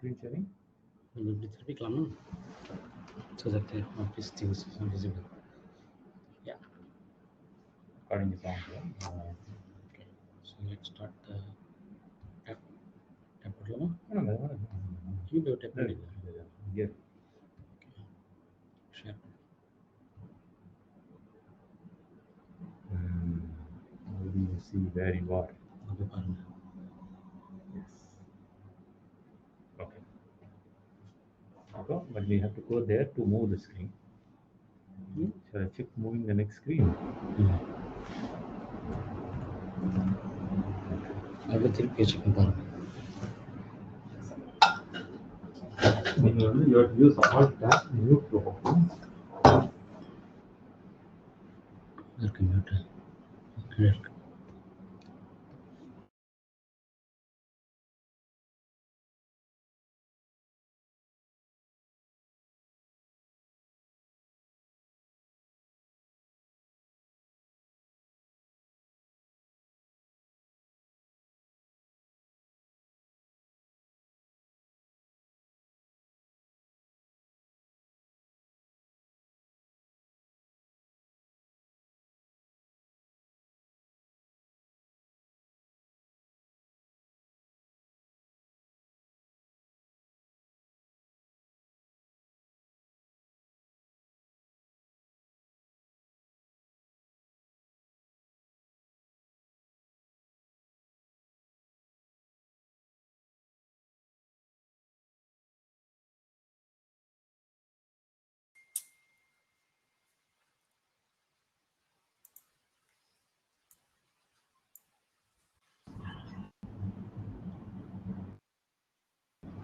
Screen sharing? So that the office things are visible. Yeah. Recording is on. Okay. So let's start the tap. You do tap. Yeah. Share. How do you see where you are? Yes. Okay. Okay, but we have to go there to move the screen. Shall I check moving the next screen? Everything page You have to use alt tab mute to open.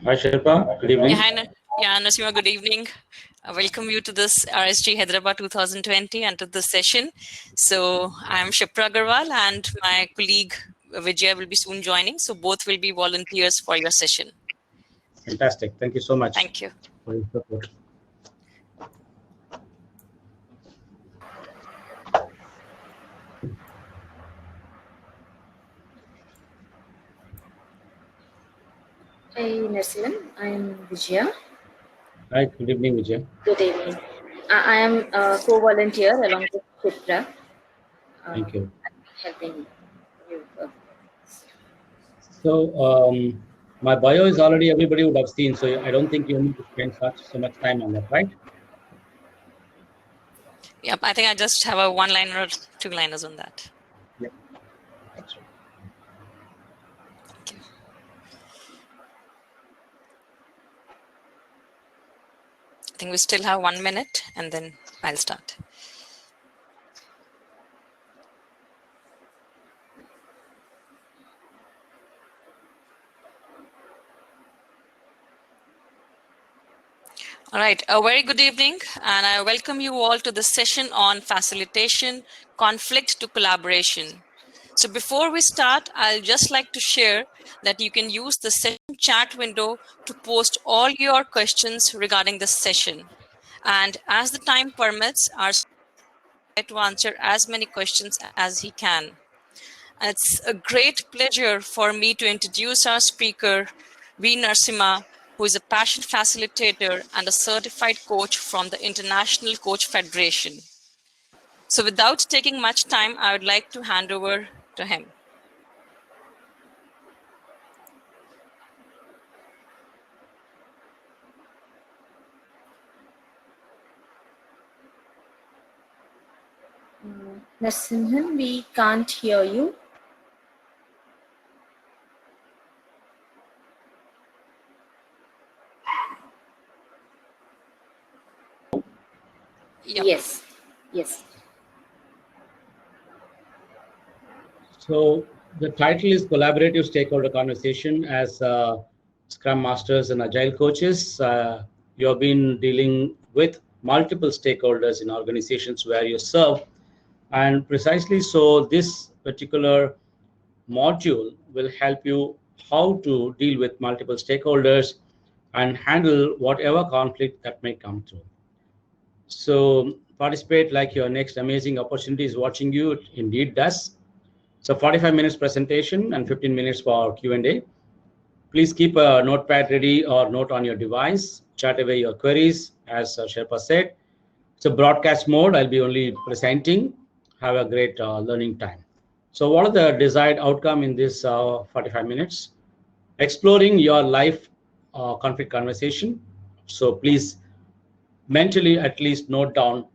Hi Sherpa, good evening. Yeah, Nasima, good evening. I welcome you to this RSG Hyderabad 2020 and to this session. So I'm Shipra Agarwal and my colleague Vijay will be soon joining. So both will be volunteers for your session. Fantastic. Thank you so much. Thank you. For your support. Hi, Narsiman. I'm Vijaya. Hi, good evening, Vijay. Good evening. I am a co-volunteer along with Chitra. Thank you. Helping you. So my bio is already everybody would have seen, so I don't think you need to spend so much time on that, right? Yep, I think I just have a one-liner or two-liners on that. Yep, that's right. Thank you. I think we still have 1 minute and then I'll start. All right, a very good evening, and I welcome you all to this session on facilitation, conflict to collaboration. So before we start, I'll just like to share that you can use the session chat window to post all your questions regarding this session. And as the time permits, our try to answer as many questions as he can. And it's a great pleasure for me to introduce our speaker, V. Narasimha, who is a passion facilitator and a certified coach from the International Coach Federation. So without taking much time, I would like to hand over to him. Narsimhan, we can't hear you. Yep. Yes. Yes. So the title is Collaborative Stakeholder Conversation. As Scrum Masters and Agile coaches, you have been dealing with multiple stakeholders in organizations where you serve. And precisely so, this particular module will help you how to deal with multiple stakeholders and handle whatever conflict that may come through. So participate like your next amazing opportunity is watching you. It indeed does. So 45 minutes presentation and 15 minutes for Q&A. Please keep a notepad ready or note on your device. Chat away your queries, as Sherpa said. So broadcast mode, I'll be only presenting. Have a great learning time. So what are the desired outcome in this 45 minutes? Exploring your life conflict conversation. So please mentally at least note down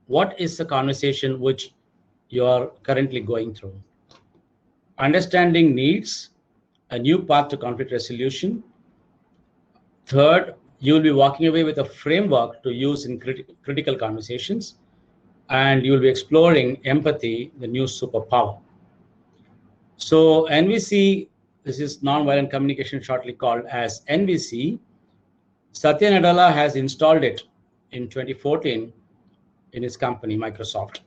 what is the conversation which you are currently going through. Understanding needs, a new path to conflict resolution. Third, you will be walking away with a framework to use in critical conversations, and you will be exploring empathy, the new superpower. So NVC, this is nonviolent communication, shortly called as NVC. Satya Nadella has installed it in 2014 in his company, Microsoft.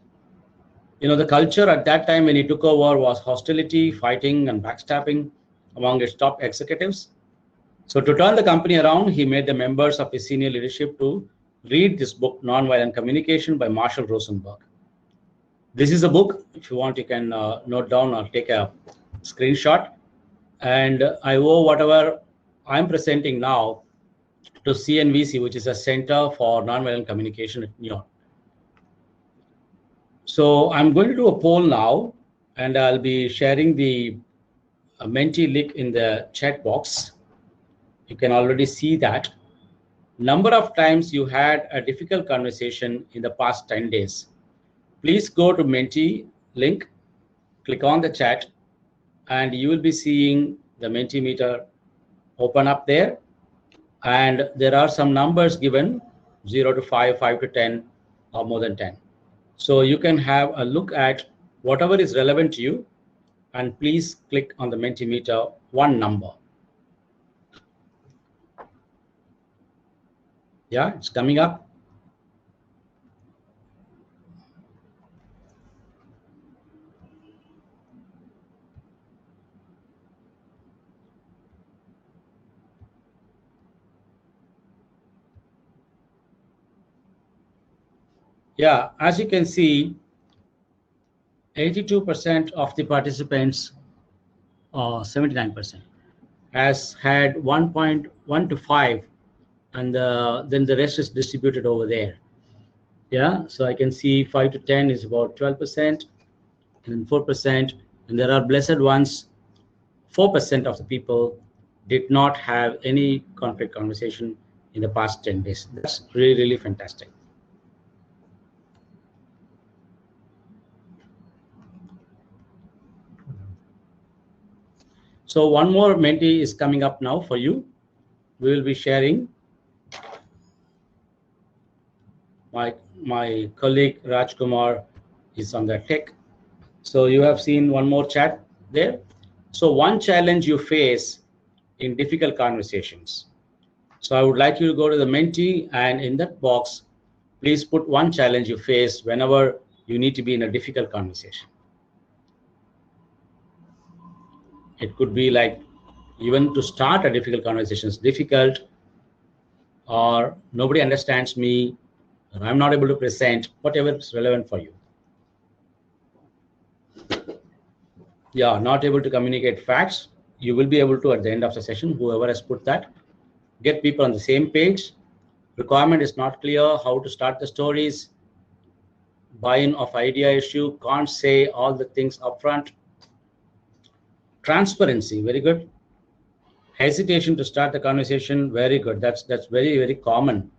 You know, the culture at that time when he took over was hostility, fighting, and backstabbing among its top executives. So to turn the company around, he made the members of his senior leadership to read this book, Nonviolent Communication by Marshall Rosenberg. This is a book. If you want, you can note down or take a screenshot. And I owe whatever I'm presenting now to CNVC, which is a Center for Nonviolent Communication at New York. So I'm going to do a poll now, and I'll be sharing the Menti link in the chat box. You can already see that. Number of times you had a difficult conversation in the past 10 days. Please go to Menti link, click on the chat, and you will be seeing the Mentimeter open up there. And there are some numbers given, 0 to 5, 5 to 10, or more than 10. So you can have a look at whatever is relevant to you, and please click on the Mentimeter one number. Yeah, it's coming up. Yeah, as you can see, 82% of the participants, or 79%, has had 1.1 to 5, and then the rest is distributed over there. Yeah, so I can see 5 to 10 is about 12%, and 4%, and there are blessed ones. 4% of the people did not have any conflict conversation in the past 10 days. That's really, really fantastic. So one more Menti is coming up now for you. We will be sharing. My colleague Rajkumar is on the tech. So you have seen one more chat there. So one challenge you face in difficult conversations. So I would like you to go to the Menti, and in that box, please put one challenge you face whenever you need to be in a difficult conversation. It could be like even to start a difficult conversation is difficult, or nobody understands me, or I'm not able to present, whatever is relevant for you. Yeah, not able to communicate facts. You will be able to at the end of the session, whoever has put that, get people on the same page. Requirement is not clear, how to start the stories, buy-in of idea issue, can't say all the things upfront. Transparency, very good. Hesitation to start the conversation, very good. That's very, very common.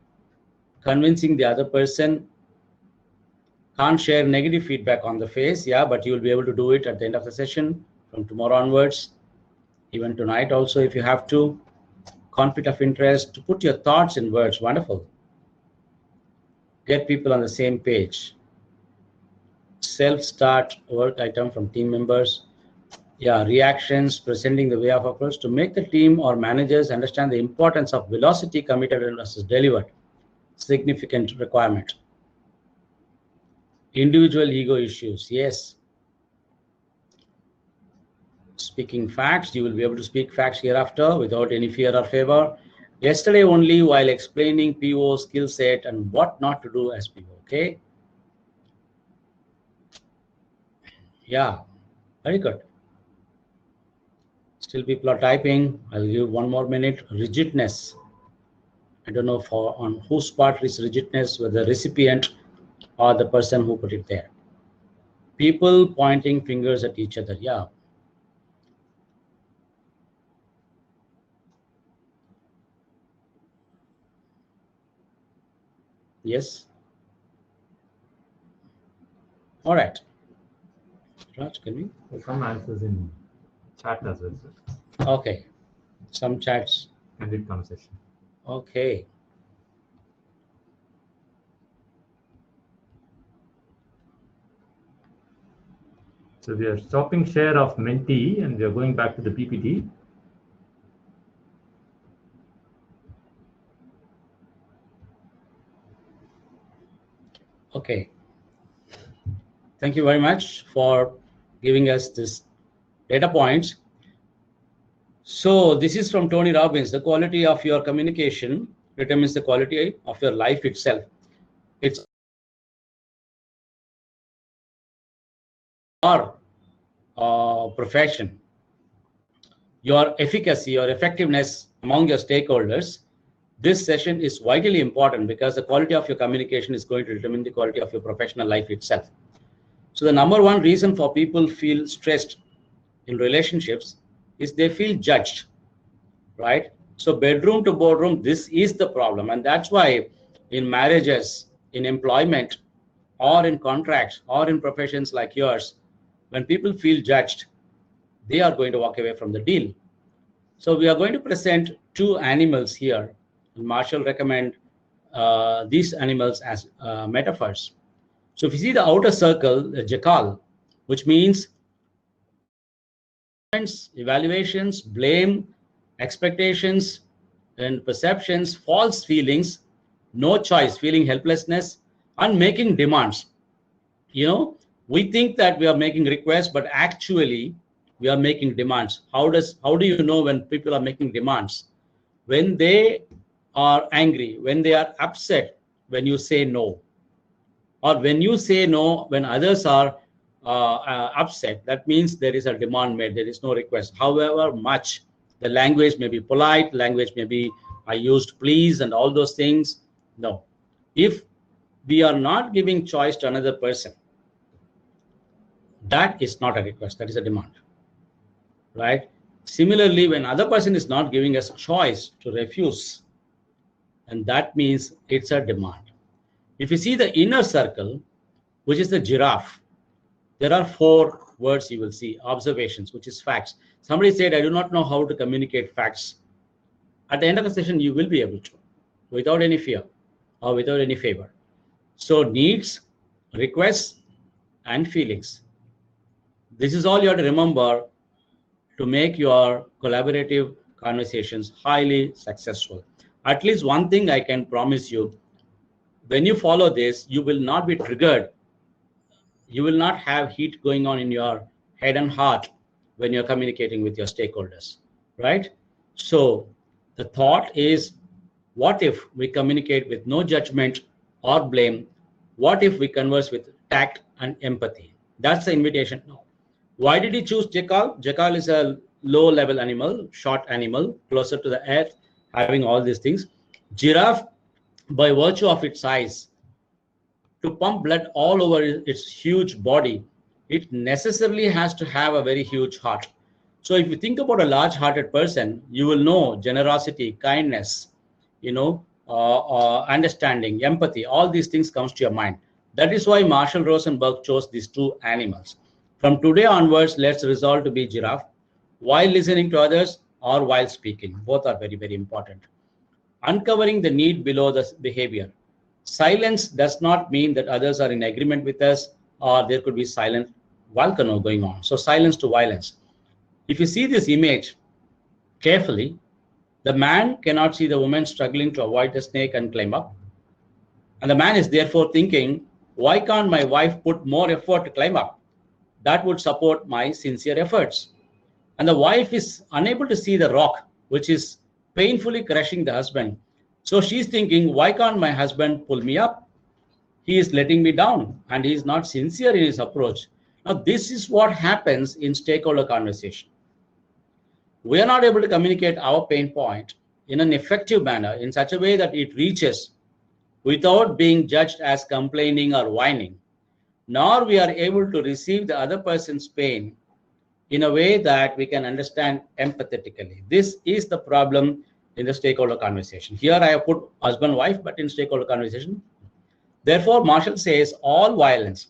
Convincing the other person. Can't share negative feedback on the face, yeah, but you will be able to do it at the end of the session from tomorrow onwards, even tonight also if you have to. Conflict of interest, to put your thoughts in words, wonderful. Get people on the same page. Self-start work item from team members. Yeah, reactions, presenting the way of approach to make the team or managers understand the importance of velocity, committed versus delivered. Significant requirement. Individual ego issues, yes. Speaking facts, you will be able to speak facts hereafter without any fear or favor. Yesterday only, while explaining PO skill set and what not to do as PO, okay? Yeah, very good. Still people are typing. I'll give 1 more minute. Rigidness. I don't know on whose part is rigidness, whether the recipient or the person who put it there. People pointing fingers at each other. Yeah. Yes. All right. Raj, can we? There's some answers in chat as well, sir. Okay. Some chats. Candid conversation. Okay. So we are stopping share of Menti and we are going back to the PPT. Okay. Thank you very much for giving us this data points. So this is from Tony Robbins. The quality of your communication determines the quality of your life itself. It's our profession, your efficacy, your effectiveness among your stakeholders. This session is vitally important because the quality of your communication is going to determine the quality of your professional life itself. So the number one reason for people feel stressed in relationships is they feel judged, right? So bedroom to boardroom, this is the problem. And that's why in marriages, in employment, or in contracts, or in professions like yours, when people feel judged, they are going to walk away from the deal. So we are going to present 2 animals here. And Marshall recommend these animals as metaphors. So if you see the outer circle, the jackal, which means evaluations, blame, expectations, and perceptions, false feelings, no choice, feeling helplessness, and making demands. You know, we think that we are making requests, but actually we are making demands. How do you know when people are making demands? When they are angry, when they are upset, when you say no, or when you say no when others are upset, that means there is a demand made, there is no request. However much the language may be polite, language may be I used please and all those things. No, if we are not giving choice to another person, that is not a request, that is a demand, right? Similarly, when other person is not giving us choice to refuse, and that means it's a demand. If you see the inner circle, which is the giraffe, there are 4 words you will see. Observations, which is facts. Somebody said, I do not know how to communicate facts. At the end of the session, you will be able to, without any fear or without any favor. So needs, requests, and feelings. This is all you have to remember to make your collaborative conversations highly successful. At least one thing I can promise you, when you follow this, you will not be triggered. You will not have heat going on in your head and heart when you're communicating with your stakeholders, right? So the thought is, what if we communicate with no judgment or blame? What if we converse with tact and empathy? That's the invitation now. Why did he choose jackal? Jackal is a low-level animal, short animal, closer to the earth, having all these things. Giraffe, by virtue of its size, to pump blood all over its huge body, it necessarily has to have a very huge heart. So if you think about a large-hearted person, you will know generosity, kindness, understanding, empathy, all these things comes to your mind. That is why Marshall Rosenberg chose these 2 animals. From today onwards, let's resolve to be giraffe while listening to others or while speaking. Both are very, very important. Uncovering the need below the behavior. Silence does not mean that others are in agreement with us, or there could be silent volcano going on. So silence to violence. If you see this image carefully, the man cannot see the woman struggling to avoid the snake and climb up. And the man is therefore thinking, why can't my wife put more effort to climb up? That would support my sincere efforts. And the wife is unable to see the rock, which is painfully crushing the husband. So she's thinking, why can't my husband pull me up? He is letting me down and he is not sincere in his approach. Now, this is what happens in stakeholder conversation. we are not able to communicate our pain point in an effective manner, in such a way that it reaches without being judged as complaining or whining, nor we are able to receive the other person's pain in a way that we can understand empathetically. This is the problem in the stakeholder conversation. Here I have put husband-wife, but in stakeholder conversation. Therefore, Marshall says all violence,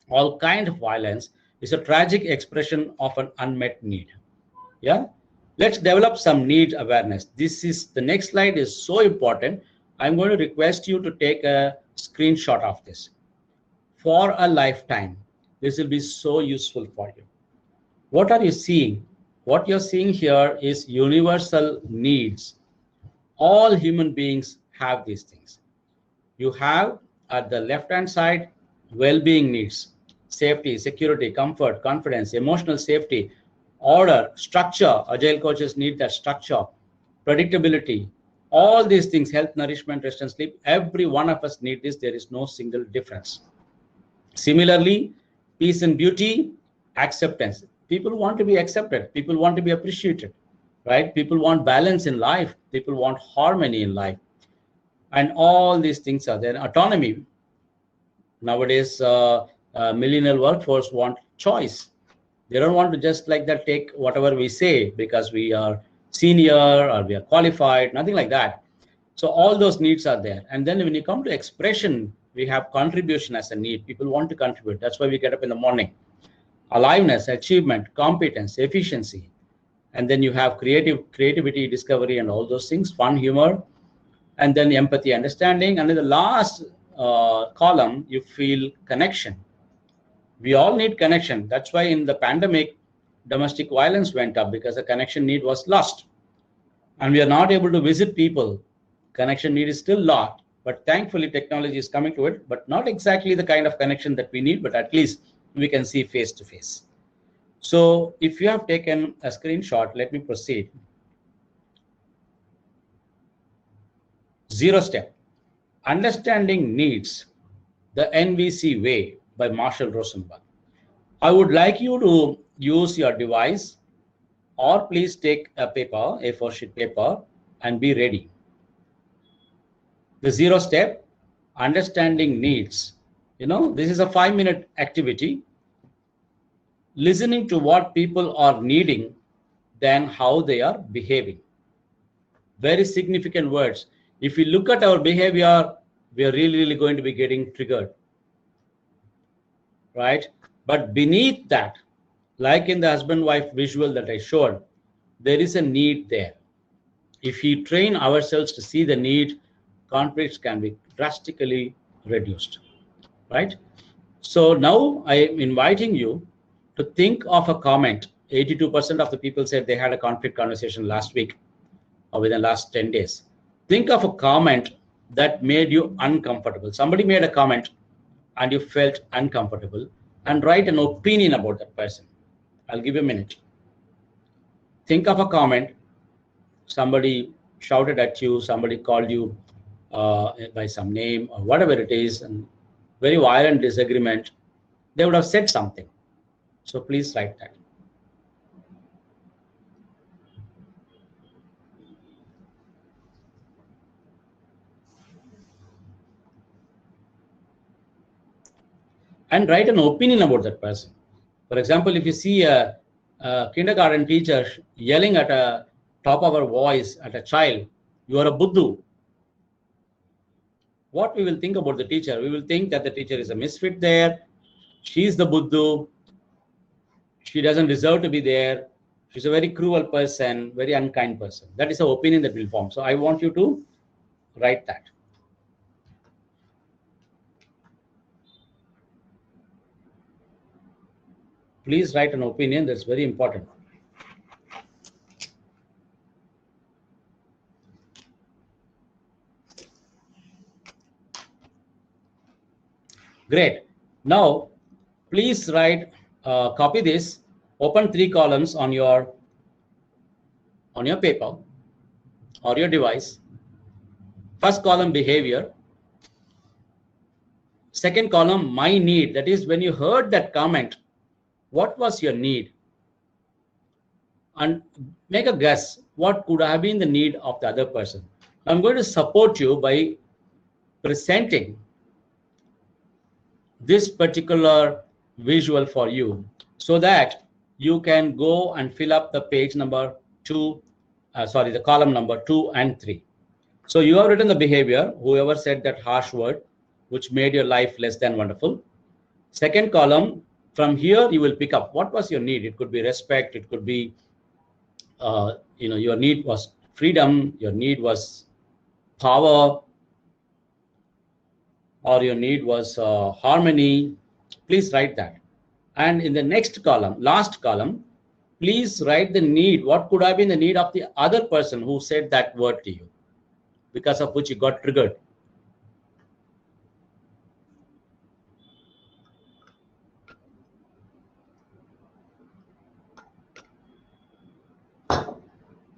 all kind of violence, is a tragic expression of an unmet need. Yeah, let's develop some need awareness. The next slide is so important. I'm going to request you to take a screenshot of this. For a lifetime, this will be so useful for you. What are you seeing? What you're seeing here is universal needs. All human beings have these things. You have at the left-hand side, well-being needs, safety, security, comfort, confidence, emotional safety, order, structure. Agile coaches need that structure, predictability, all these things, health, nourishment, rest and sleep. Every one of us need this. There is no single difference. Similarly, peace and beauty, acceptance. People want to be accepted. People want to be appreciated, right? People want balance in life. People want harmony in life. And all these things are there. Autonomy. Nowadays, millennial workforce want choice. They don't want to just like that take whatever we say because we are senior or we are qualified, nothing like that. So all those needs are there. And then when you come to expression, we have contribution as a need. People want to contribute. That's why we get up in the morning. Aliveness, achievement, competence, efficiency. And then you have creativity, discovery, and all those things, fun, humor, and then empathy, understanding. And in the last column, you feel connection. We all need connection. That's why in the pandemic, domestic violence went up because the connection need was lost. And we are not able to visit people. Connection need is still lost. But thankfully, technology is coming to it, but not exactly the kind of connection that we need, but at least we can see face to face. So if you have taken a screenshot, let me proceed. 0 step, understanding needs, the NVC way by Marshall Rosenberg. I would like you to use your device or please take a paper, A4 sheet paper, and be ready. The 0 step, understanding needs. You know, this is a 5-minute activity. Listening to what people are needing, then how they are behaving. Very significant words. If we look at our behavior, we are really going to be getting triggered, right? But beneath that, like in the husband-wife visual that I showed, there is a need there. If we train ourselves to see the need, conflicts can be drastically reduced, right? So now I am inviting you to think of a comment. 82% of the people said they had a conflict conversation last week or within the last 10 days. Think of a comment that made you uncomfortable. Somebody made a comment and you felt uncomfortable, and write an opinion about that person. I'll give you a minute. Think of a comment. Somebody shouted at you, somebody called you by some name or whatever it is, and very violent disagreement. They would have said something. So please write that. And write an opinion about that person. For example, if you see a kindergarten teacher yelling at a top of her voice at a child, you are a Buddhu. What we will think about the teacher? We will think that the teacher is a misfit there. She's the Buddhu. She doesn't deserve to be there. She's a very cruel person, very unkind person. That is an opinion that will form. So I want you to write that. Please write an opinion. That's very important. Great. Now, please write, copy this, open 3 columns on your paper or your device. First column, behavior. Second column, my need. That is, when you heard that comment, what was your need? and make a guess what could have been the need of the other person. I'm going to support you by presenting this particular visual for you so that you can go and fill up the page number the column number 2 and 3. So you have written the behavior, whoever said that harsh word, which made your life less than wonderful. Second column, from here you will pick up what was your need. It could be respect, it could be, your need was freedom, your need was power, or your need was harmony. Please write that. And in the next column, last column, please write the need. What could have been the need of the other person who said that word to you, because of which you got triggered.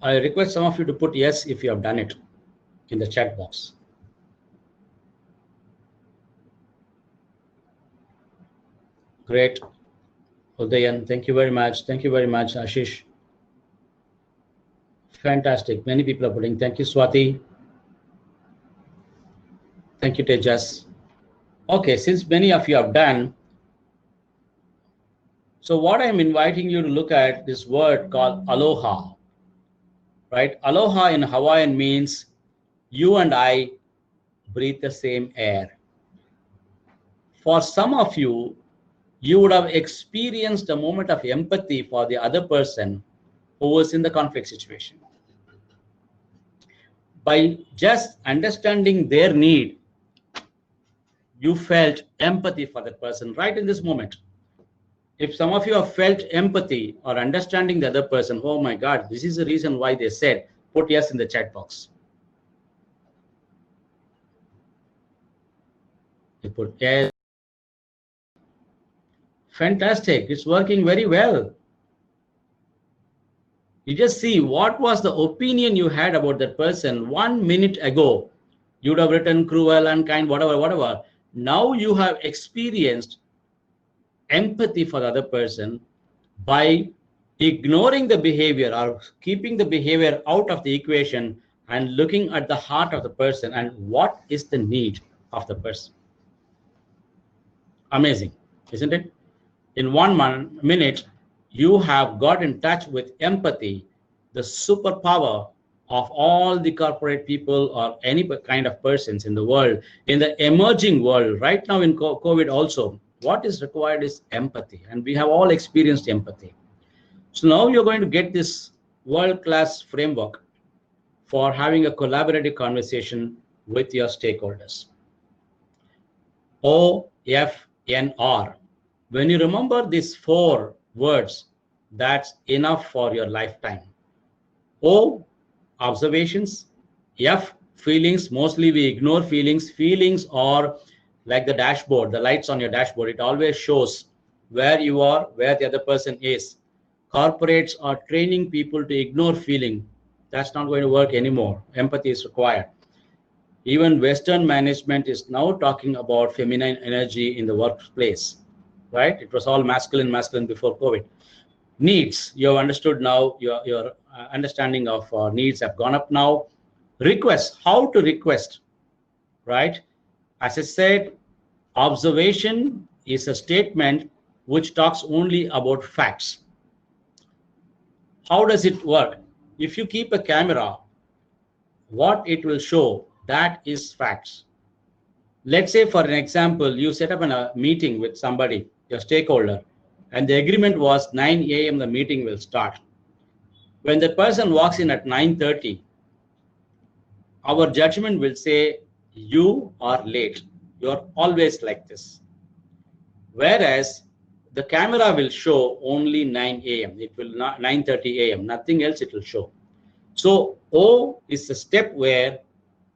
I request some of you to put yes if you have done it in the chat box. Great. Udayan, thank you very much. Thank you very much, Ashish. Fantastic. Many people are putting. Thank you, Swati. Thank you, Tejas. Okay, since many of you have done, so what I'm inviting you to look at this word called aloha, right? Aloha in Hawaiian means you and I breathe the same air. For some of you, you would have experienced a moment of empathy for the other person who was in the conflict situation. By just understanding their need, you felt empathy for that person right in this moment. If some of you have felt empathy or understanding the other person, oh my God, this is the reason why they said, put yes in the chat box. You put yes. Fantastic, it's working very well. You just see what was the opinion you had about that person 1 minute ago. You would have written cruel, unkind, whatever. Now you have experienced empathy for the other person by ignoring the behavior or keeping the behavior out of the equation and looking at the heart of the person and what is the need of the person. Amazing, isn't it? In 1 minute, you have got in touch with empathy, the superpower of all the corporate people or any kind of persons in the world, in the emerging world, right now in COVID also. What is required is empathy, and we have all experienced empathy. So now you're going to get this world-class framework for having a collaborative conversation with your stakeholders. OFNR. When you remember these 4 words, that's enough for your lifetime. O, observations. F, feelings. Mostly we ignore feelings. Feelings are like the dashboard, the lights on your dashboard. It always shows where you are, where the other person is. Corporates are training people to ignore feeling. That's not going to work anymore. Empathy is required. Even Western management is now talking about feminine energy in the workplace, right? It was all masculine before COVID. Needs, you have understood now, your understanding of needs have gone up now. Request, how to request, right? As I said, observation is a statement which talks only about facts. How does it work? If you keep a camera, what it will show, that is facts. Let's say, for an example, you set up a meeting with somebody, your stakeholder, and the agreement was 9 a.m. the meeting will start. When the person walks in at 9:30, our judgment will say, you are late. You're always like this. Whereas the camera will show only 9 a.m. It will not 9:30 a.m. Nothing else it will show. So O is a step where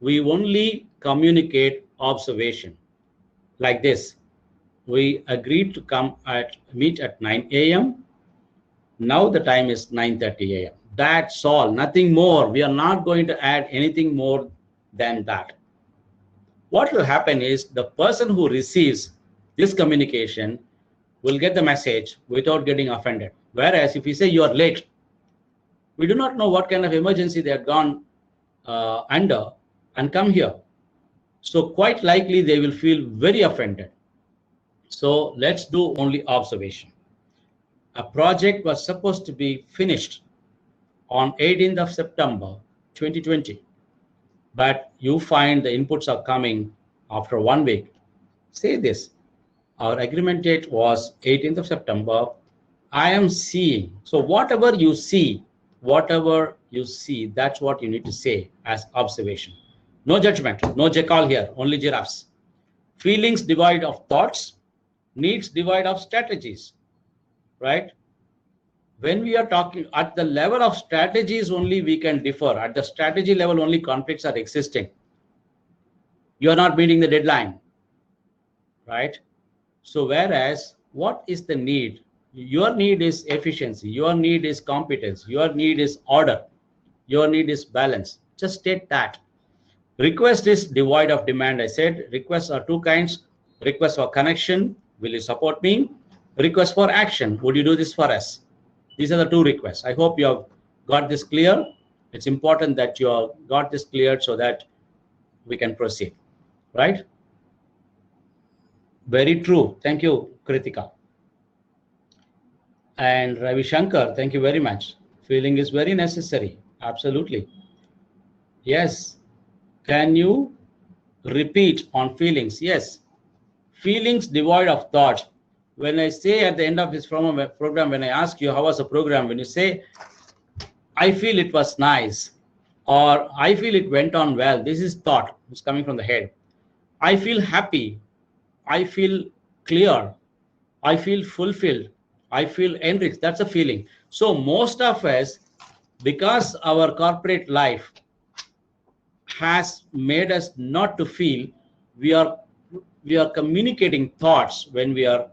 we only communicate observation like this. We agreed to meet at 9 a.m. Now the time is 9:30 a.m. That's all, nothing more. We are not going to add anything more than that. What will happen is the person who receives this communication will get the message without getting offended. Whereas if you say you are late, We do not know what kind of emergency they had gone under and come here. So quite likely they will feel very offended. So let's do only observation. A project was supposed to be finished on 18th of September 2020, but you find the inputs are coming after 1 week. Say this, our agreement date was 18th of September. I am seeing. So whatever you see, that's what you need to say as observation. No judgment, no jackal here, only giraffes. Feelings devoid of thoughts, needs devoid of strategies, right? When we are talking at the level of strategies only, we can differ. At the strategy level only, conflicts are existing. You are not meeting the deadline, right? So whereas what is the need? Your need is efficiency, your need is competence, your need is order, your need is balance. Just state that. Request is devoid of demand. I said requests are two kinds. Request for connection, will you support me? Request for action, would you do this for us? These are the two requests. I hope you have got this clear. It's important that you have got this cleared so that we can proceed, right? Very true. Thank you, Kritika. And Ravi Shankar, thank you very much. Feeling is very necessary. Absolutely. Yes. Can you repeat on feelings? Yes. Feelings devoid of thought. When I say at the end of this program, when I ask you how was the program, when you say, I feel it was nice, or I feel it went on well, this is thought. It's coming from the head. I feel happy. I feel clear. I feel fulfilled. I feel enriched. That's a feeling. So most of us, because our corporate life has made us not to feel, we are communicating thoughts when we are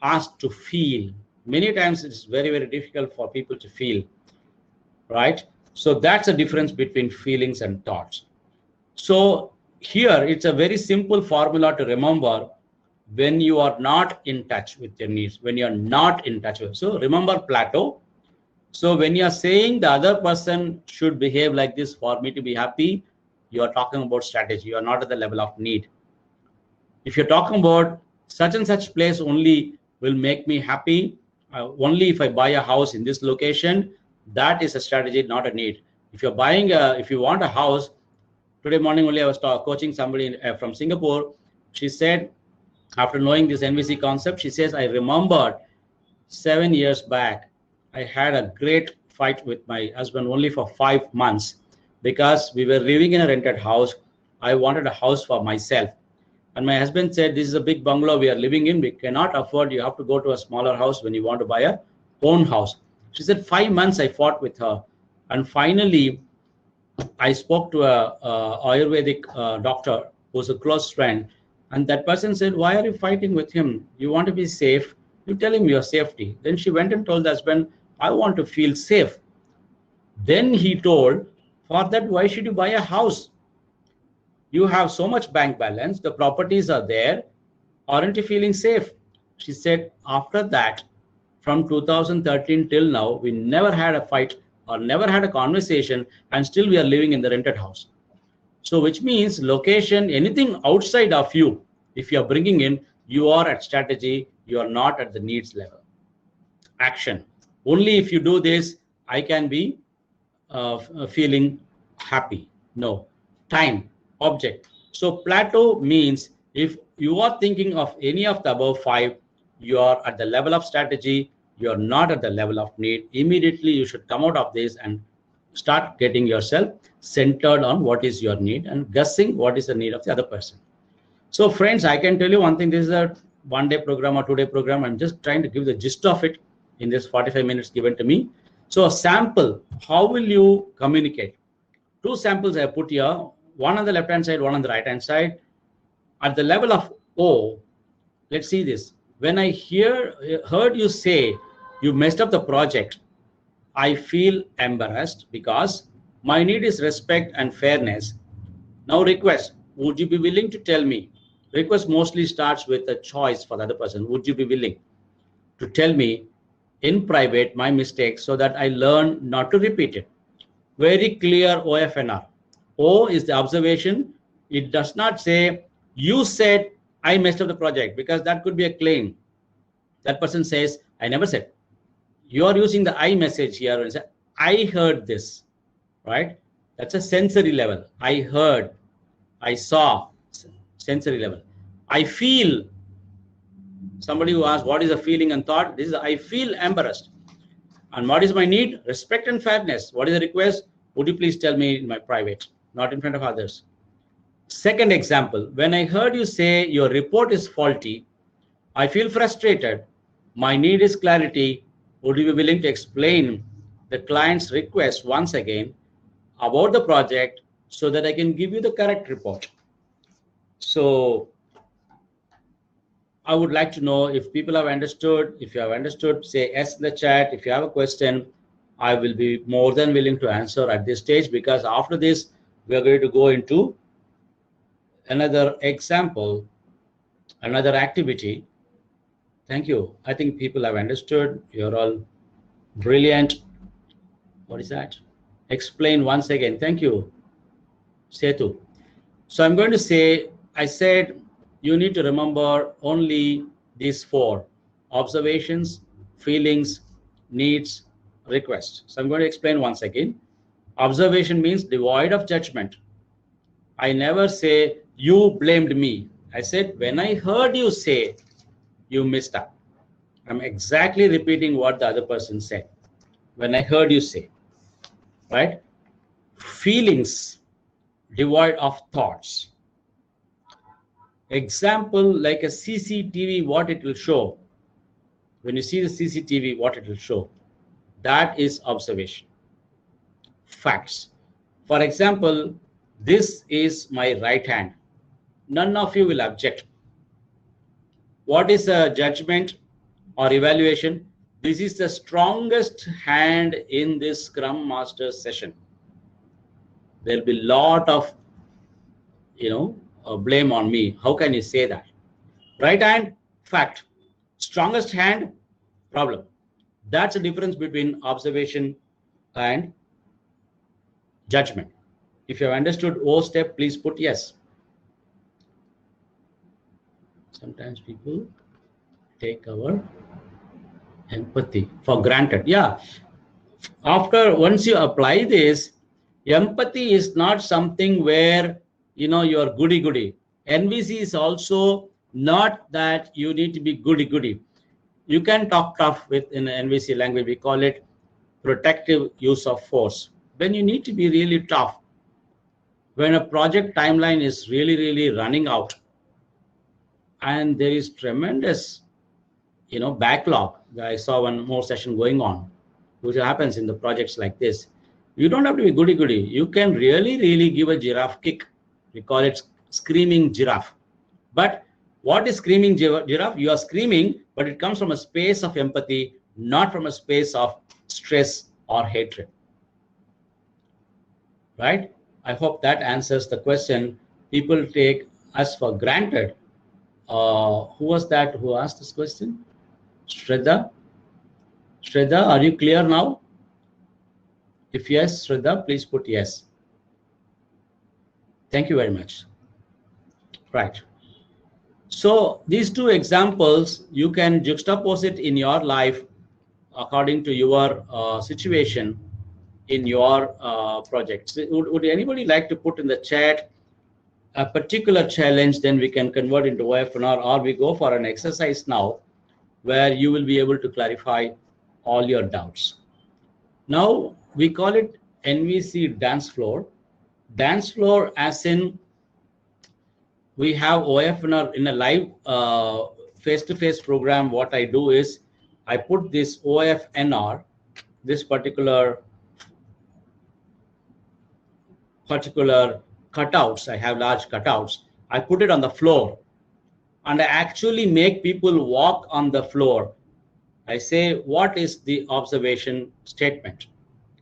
asked to feel. Many times it's very, very difficult for people to feel, right? So that's a difference between feelings and thoughts. So here it's a very simple formula to remember when you are not in touch with your needs, when you're not in touch with. So remember Plato. So when you're saying the other person should behave like this for me to be happy, you are talking about strategy. You are not at the level of need. If you're talking about such and such place only will make me happy, only if I buy a house in this location, that is a strategy, not a need. If you're buying if you want a house, today morning only I was coaching somebody from Singapore. She said, after knowing this NVC concept, she says, I remembered 7 years back, I had a great fight with my husband only for 5 months because we were living in a rented house. I wanted a house for myself. And my husband said, this is a big bungalow we are living in. We cannot afford. You have to go to a smaller house when you want to buy a own house. She said, 5 months I fought with her. And finally, I spoke to a Ayurvedic doctor who's a close friend. And that person said, why are you fighting with him? You want to be safe. You tell him your safety. Then she went and told the husband, I want to feel safe. Then he told, for that, why should you buy a house? You have so much bank balance. The properties are there. Aren't you feeling safe? She said, after that, from 2013 till now, we never had a fight or never had a conversation, and still we are living in the rented house. So which means location, anything outside of you, if you are bringing in, you are at strategy, you are not at the needs level. Action. Only if you do this, I can be feeling happy. No. Time, object. So Plato means if you are thinking of any of the above 5, you are at the level of strategy, you are not at the level of need. Immediately you should come out of this and start getting yourself centered on what is your need and guessing what is the need of the other person. So friends, I can tell you one thing, this is a 1-day program or 2-day program. I'm just trying to give the gist of it in this 45 minutes given to me. So a sample, how will you communicate? 2 samples I put here, one on the left hand side, one on the right hand side. At the level of O, let's see this. When I heard you say you messed up the project, I feel embarrassed because my need is respect and fairness. Now request, would you be willing to tell me? Request mostly starts with a choice for the other person. Would you be willing to tell me in private my mistakes so that I learn not to repeat it. Very clear OFNR. O is the observation. It does not say, you said I messed up the project, because that could be a claim. That person says, I never said. You are using the I message here and say, I heard this, right? That's a sensory level. I heard, I saw, sensory level. I feel. Somebody who asks, what is a feeling and thought? This is, I feel embarrassed. And what is my need? Respect and fairness. What is the request? Would you please tell me in my private, not in front of others? Second example, when I heard you say your report is faulty, I feel frustrated. My need is clarity. Would you be willing to explain the client's request once again about the project so that I can give you the correct report? So I would like to know if people have understood. If you have understood, say yes in the chat. If you have a question, I will be more than willing to answer at this stage, because after this, we are going to go into another example, another activity. Thank you. I think people have understood. You're all brilliant. What is that? Explain once again. Thank you, Setu. So I'm going to say, I said, you need to remember only these four: observations, feelings, needs, requests. So I'm going to explain once again. Observation means devoid of judgment. I never say, you blamed me. I said, when I heard you say, you messed up. I'm exactly repeating what the other person said. When I heard you say, right? Feelings, devoid of thoughts. Example, like a CCTV, what it will show. When you see the CCTV, what it will show. That is observation. Facts. For example, this is my right hand. None of you will object. What is a judgment or evaluation? This is the strongest hand in this Scrum Master session. There'll be a lot of, blame on me. How can you say that? Right hand, fact. Strongest hand, problem. That's the difference between observation and judgment. If you have understood O step, please put yes. Sometimes people take our empathy for granted. Yeah. Once you apply this, empathy is not something where, you're goody-goody. NVC is also not that you need to be goody-goody. You can talk tough in NVC language. We call it protective use of force. When you need to be really tough, when a project timeline is really, really running out, and there is tremendous, backlog. I saw one more session going on, which happens in the projects like this. You don't have to be goody-goody. You can really, really give a giraffe kick. We call it screaming giraffe. But what is screaming giraffe? You are screaming, but it comes from a space of empathy, not from a space of stress or hatred. Right? I hope that answers the question. People take us for granted. Who was that who asked this question? Shraddha? Shraddha, are you clear now? If yes, Shraddha, please put yes. Thank you very much. Right. So these two examples, you can juxtapose it in your life according to your situation in your projects. Would anybody like to put in the chat a particular challenge? Then we can convert into OFNR, or we go for an exercise now where you will be able to clarify all your doubts. Now we call it NVC dance floor. Dance floor as in we have OFNR in a live face-to-face program. What I do is I put this OFNR, this particular cutouts. I have large cutouts. I put it on the floor and I actually make people walk on the floor. I say, what is the observation statement?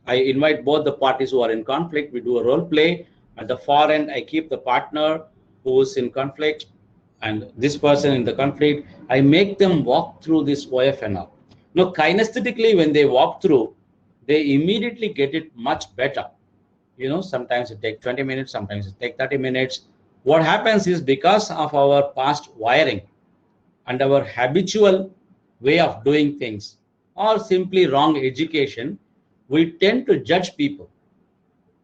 I invite both the parties who are in conflict. We do a role play. At the far end, I keep the partner who is in conflict and this person in the conflict. I make them walk through this OFNR. No, kinesthetically, when they walk through, they immediately get it much better. You know, sometimes it takes 20 minutes, sometimes it takes 30 minutes. What happens is because of our past wiring and our habitual way of doing things or simply wrong education, we tend to judge people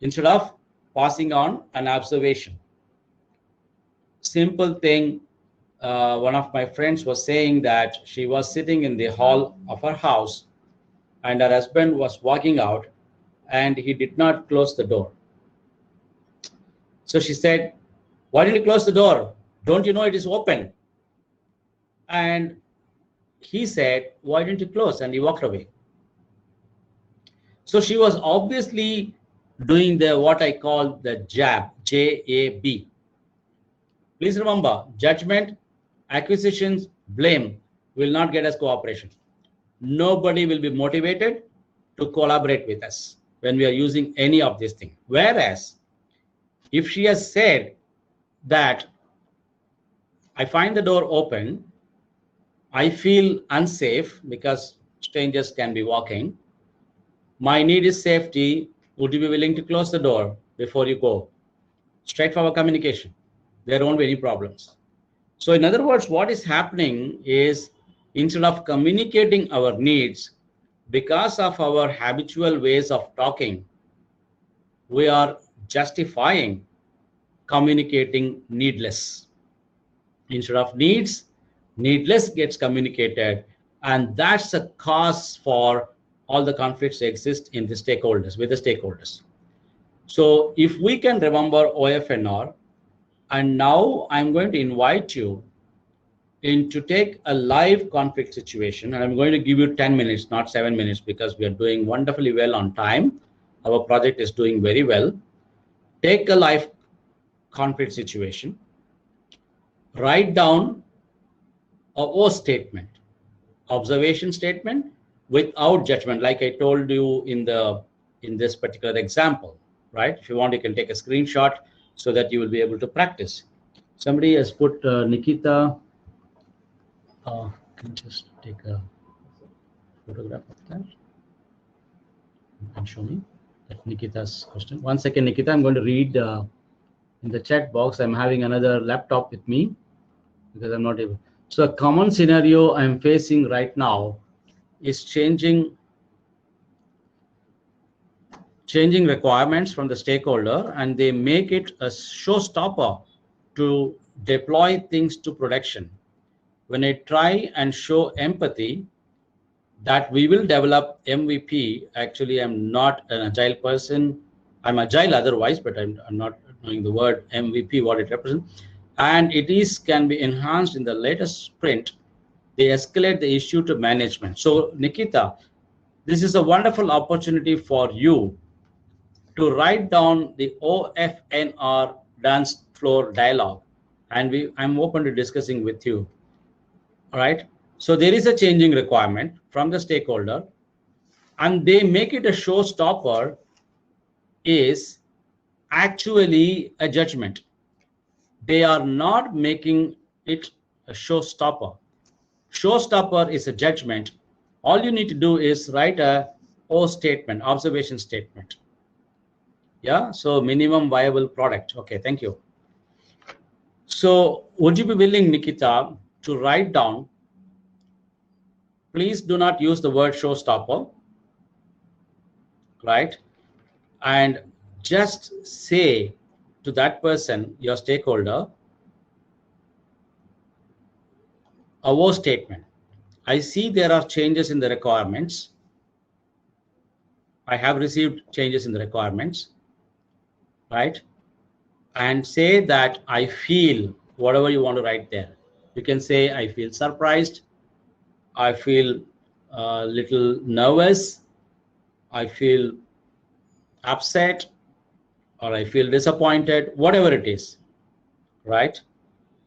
instead of passing on an observation. Simple thing, one of my friends was saying that she was sitting in the hall of her house and her husband was walking out and he did not close the door. So she said, "Why did you close the door? Don't you know it is open?" And he said, "Why didn't you close?" And he walked away. So she was obviously doing the what I call the JAB, J-A-B. Please remember, judgment, acquisitions, blame will not get us cooperation. Nobody will be motivated to collaborate with us when we are using any of these things. Whereas, if she has said that I find the door open, I feel unsafe because strangers can be walking, my need is safety, would you be willing to close the door before you go? Straightforward communication. There won't be any problems. So in other words, what is happening is instead of communicating our needs, because of our habitual ways of talking, we are justifying communicating needless. Instead of needs, needless gets communicated, and that's the cause for all the conflicts that exist in the stakeholders, with the stakeholders. So if we can remember OFNR, and now I'm going to invite you in to take a live conflict situation, and I'm going to give you 10 minutes, not 7 minutes, because we are doing wonderfully well on time. Our project is doing very well. Take a live conflict situation, write down a O statement, observation statement without judgment, like I told you in this particular example, right? If you want, you can take a screenshot so that you will be able to practice. Somebody has put Nikita. Can you just take a photograph of that and show me that Nikita's question. 1 second, Nikita. I'm going to read in the chat box. I'm having another laptop with me because I'm not able. So a common scenario I'm facing right now is changing requirements from the stakeholder, and they make it a showstopper to deploy things to production. When I try and show empathy that we will develop MVP, actually I'm not an agile person. I'm agile otherwise, but I'm not knowing the word MVP, what it represents. And it can be enhanced in the latest sprint. They escalate the issue to management. So Nikita, this is a wonderful opportunity for you to write down the OFNR dance floor dialogue, and I'm open to discussing with you. All right. So there is a changing requirement from the stakeholder, and they make it a showstopper is actually a judgment. They are not making it a showstopper. Showstopper is a judgment. All you need to do is write a O statement, observation statement. Yeah, so minimum viable product. Okay, thank you. So would you be willing, Nikita, to write down, please do not use the word showstopper, right? And just say to that person, your stakeholder, a O statement. I see there are changes in the requirements. I have received changes in the requirements, right? And say that I feel, whatever you want to write there. You can say, I feel surprised. I feel a little nervous. I feel upset, or I feel disappointed, whatever it is, right?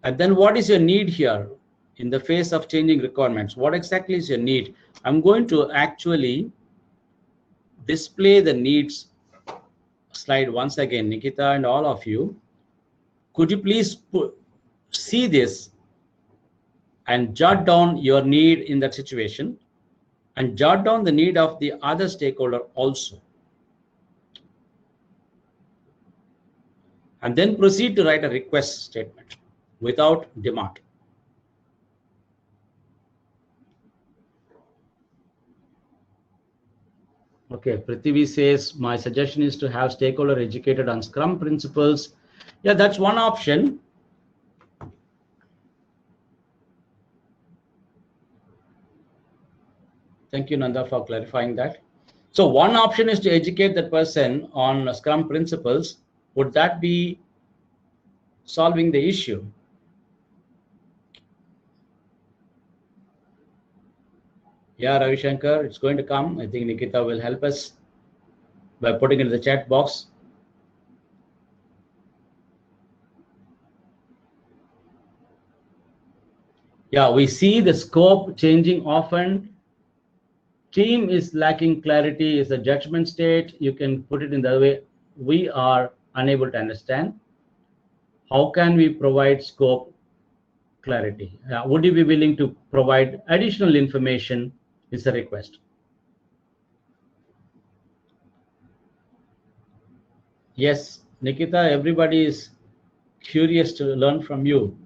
And then what is your need here in the face of changing requirements? What exactly is your need? I'm going to actually display the needs slide once again, Nikita and all of you. Could you please see this and jot down your need in that situation and jot down the need of the other stakeholder also. And then proceed to write a request statement without demand. Okay, Prithvi says, my suggestion is to have stakeholder educated on Scrum principles. Yeah, that's one option. Thank you, Nanda, for clarifying that. So one option is to educate that person on Scrum principles. Would that be solving the issue? Yeah, Ravi Shankar, it's going to come. I think Nikita will help us by putting it in the chat box. Yeah, we see the scope changing often. Team is lacking clarity, is a judgment state. You can put it in the way we are unable to understand. How can we provide scope clarity? Would you be willing to provide additional information? Is a request. Yes, Nikita, everybody is curious to learn from you.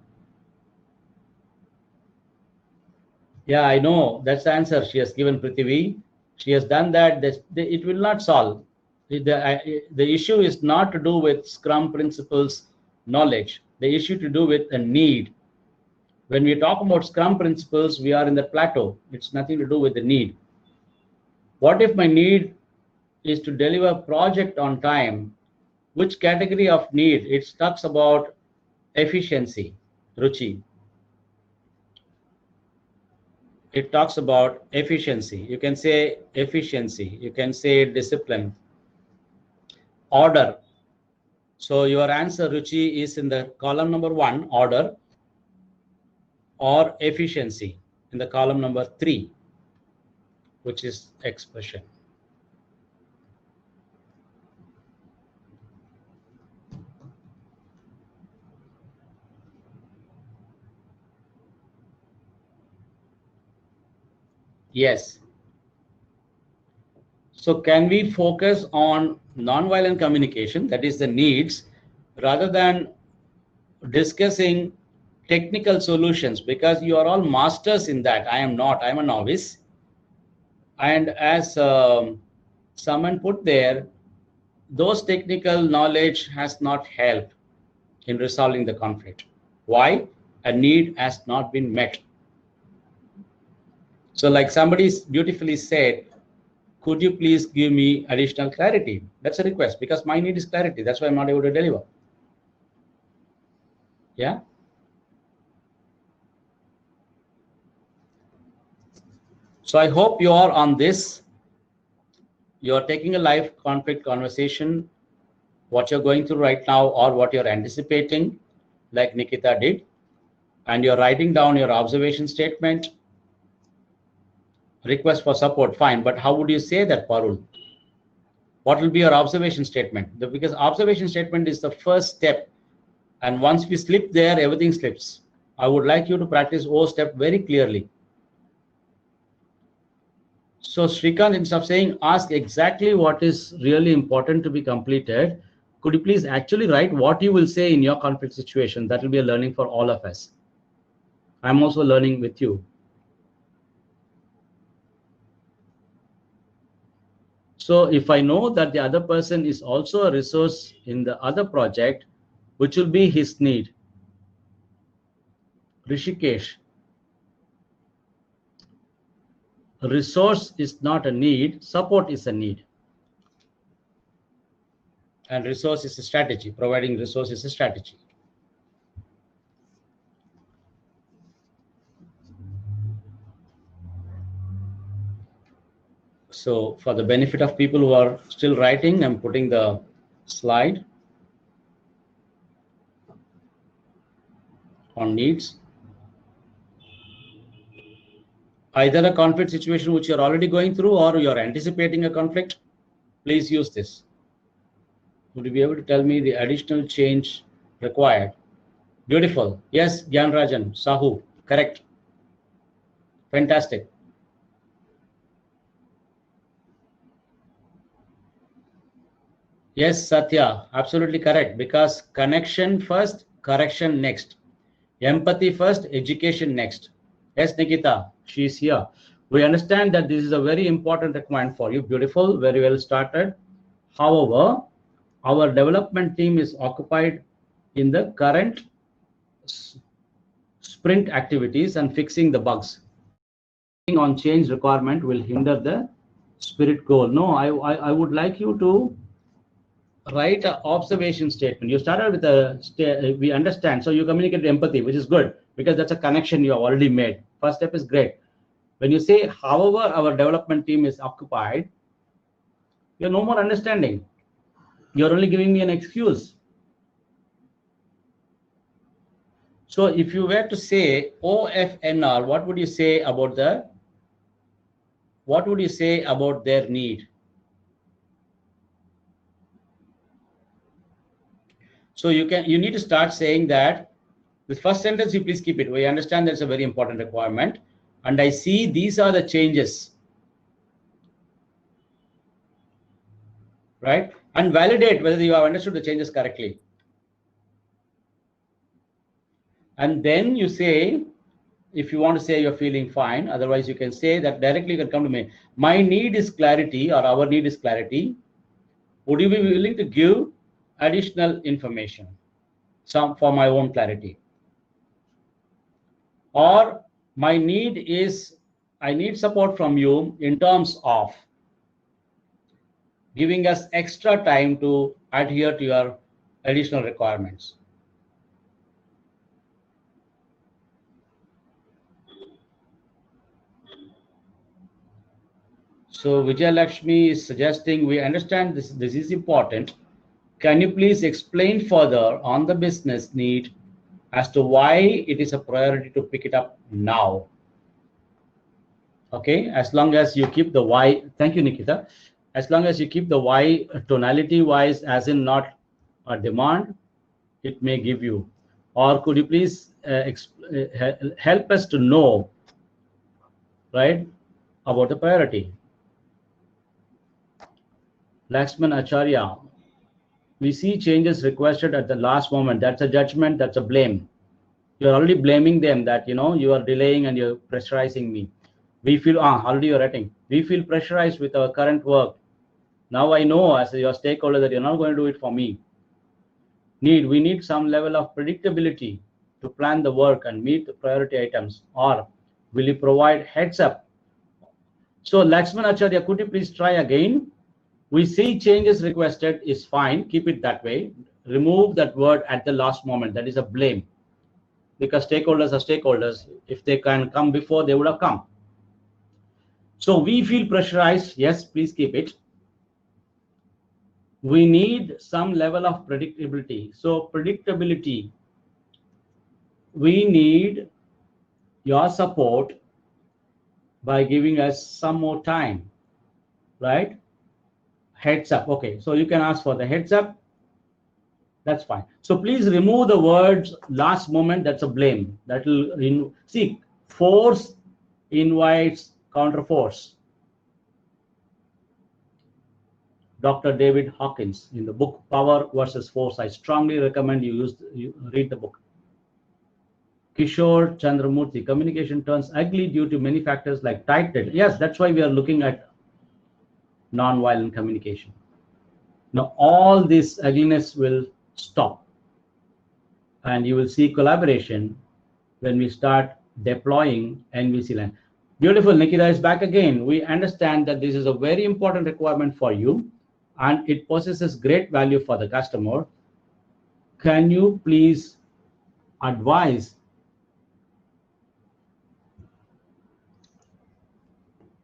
Yeah, I know. That's the answer she has given, Prithvi. She has done that. It will not solve. The issue is not to do with Scrum principles knowledge. The issue to do with a need. When we talk about Scrum principles, we are in the plateau. It's nothing to do with the need. What if my need is to deliver project on time? Which category of need? It talks about efficiency, Ruchi. It talks about efficiency. You can say efficiency. You can say discipline. Order. So your answer, Ruchi, is in the column number 1, order, or efficiency in the column number 3, which is expression. Yes. So can we focus on nonviolent communication, that is the needs, rather than discussing technical solutions? Because you are all masters in that. I am not. I'm a novice. And as someone put there, those technical knowledge has not helped in resolving the conflict. Why? A need has not been met. So like somebody beautifully said, could you please give me additional clarity? That's a request because my need is clarity. That's why I'm not able to deliver. Yeah. So I hope you are on this. You're taking a live conflict conversation, what you're going through right now or what you're anticipating, like Nikita did, and you're writing down your observation statement. Request for support, fine, but how would you say that, Parul? What will be your observation statement? Because observation statement is the first step, and once we slip there, everything slips. I would like you to practice O step very clearly. So Srikant, instead of saying ask exactly what is really important to be completed, could you please actually write what you will say in your conflict situation? That will be a learning for all of us. I'm also learning with you. So if I know that the other person is also a resource in the other project, which will be his need? Rishikesh. Resource is not a need, support is a need. And resource is a strategy. Providing resource is a strategy. So for the benefit of people who are still writing, I'm putting the slide on needs. Either a conflict situation which you're already going through or you're anticipating a conflict, please use this. Would you be able to tell me the additional change required? Beautiful. Yes, Gyan Rajan, Sahu, correct. Fantastic. Yes, Satya, absolutely correct. Because connection first, correction next. Empathy first, education next. Yes, Nikita, she's here. We understand that this is a very important requirement for you. Beautiful, very well started. However, our development team is occupied in the current sprint activities and fixing the bugs. On change requirement will hinder the spirit goal. No, I would like you to write an observation statement. You started with we understand, so you communicate empathy, which is good because that's a connection you have already made. First step is great. When you say, however, our development team is occupied, you're no more understanding. You're only giving me an excuse. So if you were to say OFNR, what would you say about their need? So you need to start saying that the first sentence, you please keep it. We understand that's a very important requirement. And I see these are the changes, right? And validate whether you have understood the changes correctly. And then you say, if you want to say you're feeling fine, otherwise you can say that directly. You can come to me. My need is clarity, or our need is clarity. Would you be willing to give additional information, some for my own clarity? Or my need is, I need support from you in terms of giving us extra time to adhere to your additional requirements. So Vijay Lakshmi is suggesting, we understand this is important. Can you please explain further on the business need as to why it is a priority to pick it up now? Okay, as long as you keep the why. Thank you, Nikita. As long as you keep the why tonality wise, as in not a demand, it may give you. Or could you please help us to know, right, about the priority? Lakshman Acharya, we see changes requested at the last moment. That's a judgment, that's a blame. You're already blaming them that, you are delaying and you're pressurizing me. We feel, already you're writing. We feel pressurized with our current work. Now I know as your stakeholder that you're not going to do it for me. We need some level of predictability to plan the work and meet the priority items. Or will you provide heads up? So Lakshman Acharya, could you please try again? We see changes requested is fine. Keep it that way. Remove that word at the last moment. That is a blame. Because stakeholders are stakeholders. If they can come before, they would have come. So we feel pressurized. Yes, please keep it. We need some level of predictability. So predictability, we need your support by giving us some more time, right? Heads up. Okay, so you can ask for the heads up. That's fine. So please remove the words last moment. That's a blame. That will see, force invites counter force. Dr. David Hawkins in the book Power versus Force. I strongly recommend you read the book. Kishore Chandramurthy, communication turns ugly due to many factors like tight deadlines. Yes, that's why we are looking at non-violent communication. Now all this ugliness will stop and you will see collaboration when we start deploying NVC line. Beautiful, Nikita is back again. We understand that this is a very important requirement for you and it possesses great value for the customer. Can you please advise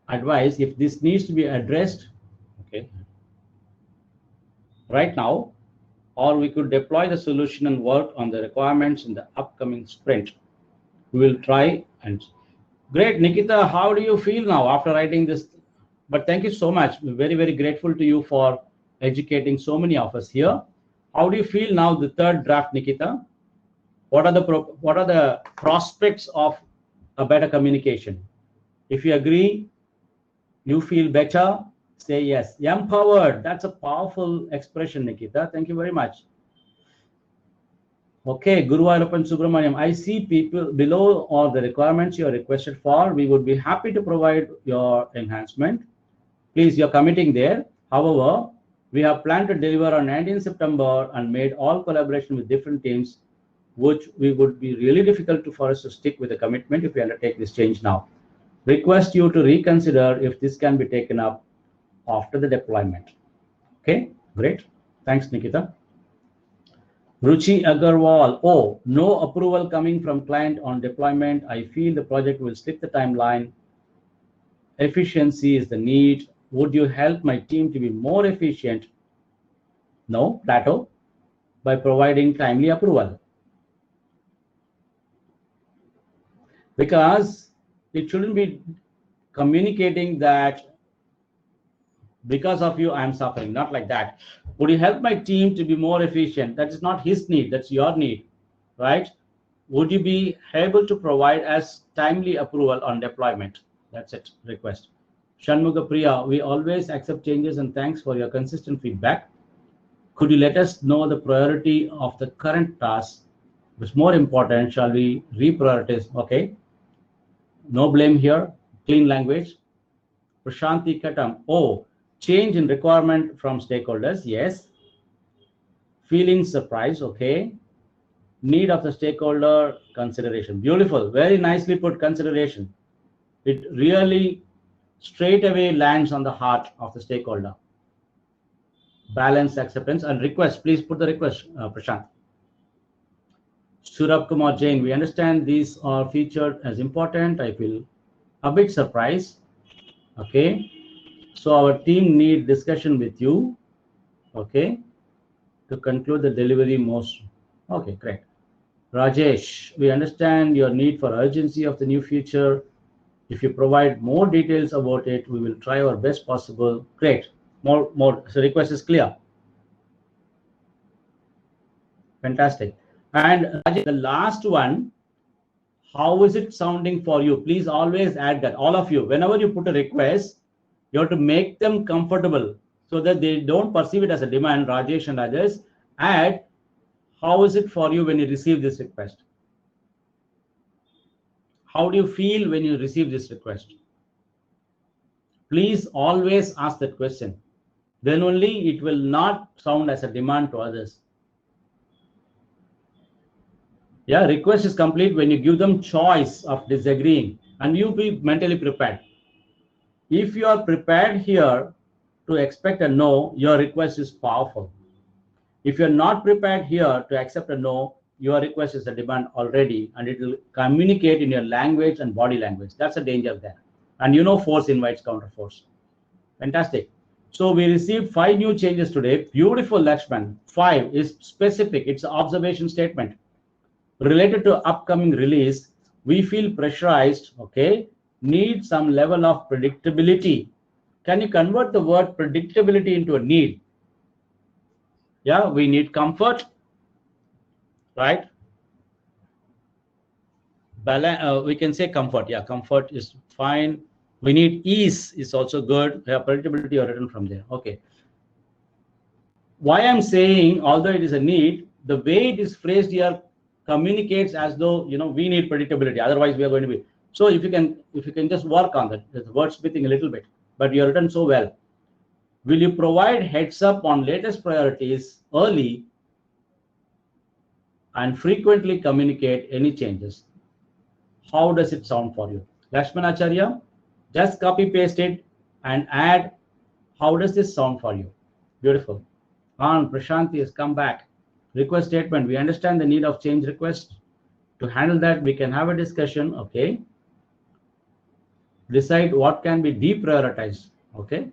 if this needs to be addressed, okay, right now, or we could deploy the solution and work on the requirements in the upcoming sprint. We will try. And great, Nikita, how do you feel now after writing this? But thank you so much. We're very, very grateful to you for educating so many of us here. How do you feel now, the third draft, Nikita? What are the prospects of a better communication? If you agree, you feel better, say yes. Empowered, that's a powerful expression, Nikita. Thank you very much. Okay, Guru Ayappan Subramaniam, I see people below all the requirements you are requested for. We would be happy to provide your enhancement. Please, you're committing there. However, we have planned to deliver on 19 September and made all collaboration with different teams, which we would be really difficult for us to stick with the commitment if we undertake this change now. Request you to reconsider if this can be taken up after the deployment. Okay, great. Thanks, Nikita. Ruchi Agarwal, oh, no approval coming from client on deployment. I feel the project will slip the timeline. Efficiency is the need. Would you help my team to be more efficient? No, Plato, by providing timely approval. Because it shouldn't be communicating that because of you, I'm suffering, not like that. Would you help my team to be more efficient? That is not his need, that's your need, right? Would you be able to provide us timely approval on deployment? That's it, request. Shanmuga Priya, we always accept changes and thanks for your consistent feedback. Could you let us know the priority of the current task? What's more important, shall we reprioritize? Okay, no blame here, clean language. Prashanti Katam, oh, change in requirement from stakeholders, yes. Feeling surprise, okay. Need of the stakeholder, consideration. Beautiful, very nicely put, consideration. It really straight away lands on the heart of the stakeholder. Balance, acceptance, and request. Please put the request, Prashant. Surab Kumar Jain, we understand these are featured as important. I feel a bit surprised. Okay. So our team need discussion with you, okay, to conclude the delivery most. Okay, great. Rajesh, we understand your need for urgency of the new feature. If you provide more details about it, we will try our best possible. Great. More. So request is clear. Fantastic. And Rajesh, the last one, how is it sounding for you? Please always add that. All of you, whenever you put a request, you have to make them comfortable so that they don't perceive it as a demand. Rajesh and others, add, how is it for you when you receive this request? How do you feel when you receive this request? Please always ask that question. Then only it will not sound as a demand to others. Yeah, request is complete when you give them choice of disagreeing, and you be mentally prepared. If you are prepared here to expect a no, your request is powerful. If you're not prepared here to accept a no, your request is a demand already, and it will communicate in your language and body language. That's a danger there. And you know, force invites counter force. Fantastic. So we received 5 new changes today. Beautiful, Lakshman. 5 is specific. It's an observation statement related to upcoming release. We feel pressurized, okay, need some level of predictability. Can you convert the word predictability into a need? Yeah, we need comfort, right? We can say comfort. Yeah, comfort is fine. We need ease is also good. Yeah, predictability are written from there. Okay. Why I'm saying, although it is a need, the way it is phrased here communicates as though, you know, we need predictability. Otherwise, we are going to be. So if you can just work on that, the wordsmithing a little bit, but you're written so well. Will you provide heads up on latest priorities early and frequently communicate any changes? How does it sound for you? Lakshman Acharya, just copy paste it and add, how does this sound for you? Beautiful. Prashanti has come back. Request statement. We understand the need of change request. To handle that, we can have a discussion. Okay. Decide what can be deprioritized. Okay.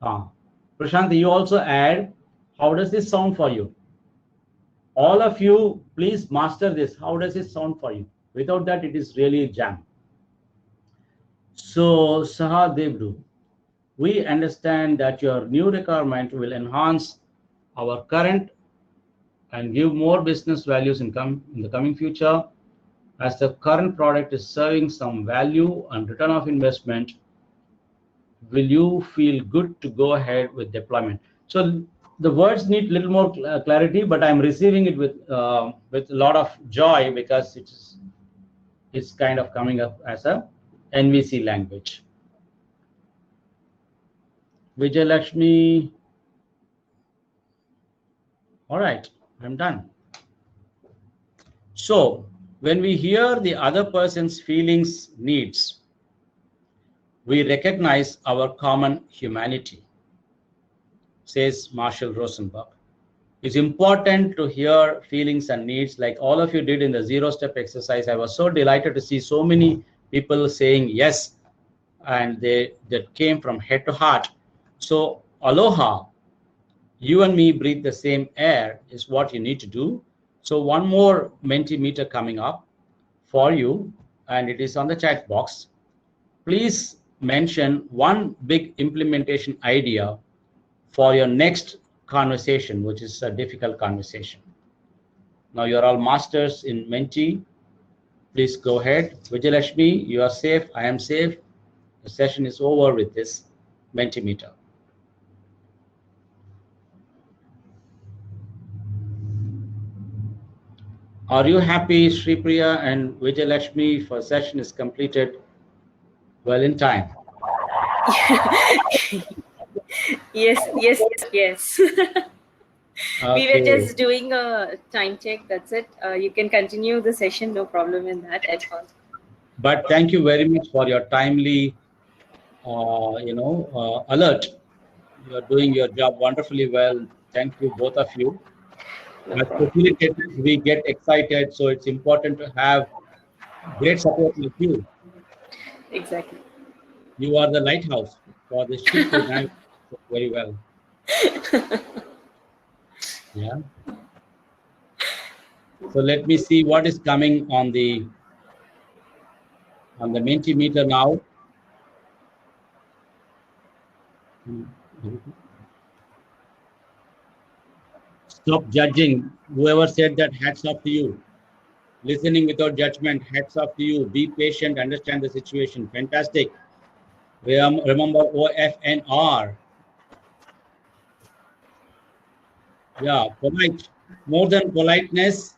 Prashanti, you also add, how does this sound for you? All of you, please master this. How does this sound for you? Without that, it is really a jam. So, Sahadevdu, we understand that your new requirement will enhance our current and give more business values in the coming future, as the current product is serving some value and return of investment. will you feel good to go ahead with deployment? So the words need a little more clarity, but I'm receiving it with a lot of joy because it's kind of coming up as a NVC language. Vijay Lakshmi. All right, I'm done. So when we hear the other person's feelings, needs, we recognize our common humanity, says Marshall Rosenberg. It's important to hear feelings and needs like all of you did in the 0-step exercise. I was so delighted to see so many people saying yes, and that came from head to heart. So aloha, you and me breathe the same air is what you need to do. So one more Mentimeter coming up for you, and it is on the chat box. Please mention one big implementation idea for your next conversation, which is a difficult conversation. Now you're all masters in Menti. Please go ahead. Vijayalakshmi, you are safe. I am safe. The session is over with this Mentimeter. Are you happy, Sri Priya and Vijayalakshmi, for session is completed well in time? Yes. Okay. We were just doing a time check. That's it. You can continue the session. No problem in that at all. But thank you very much for your timely, alert. You are doing your job wonderfully well. Thank you, both of you. As facilitators, we get excited, so it's important to have great support with you. Exactly. You are the lighthouse for the ship to navigate very well. Yeah. So let me see what is coming on the Mentimeter now. Stop judging. Whoever said that, hats off to you. Listening without judgment, hats off to you. Be patient, understand the situation. Fantastic. Remember OFNR. Yeah, polite. More than politeness,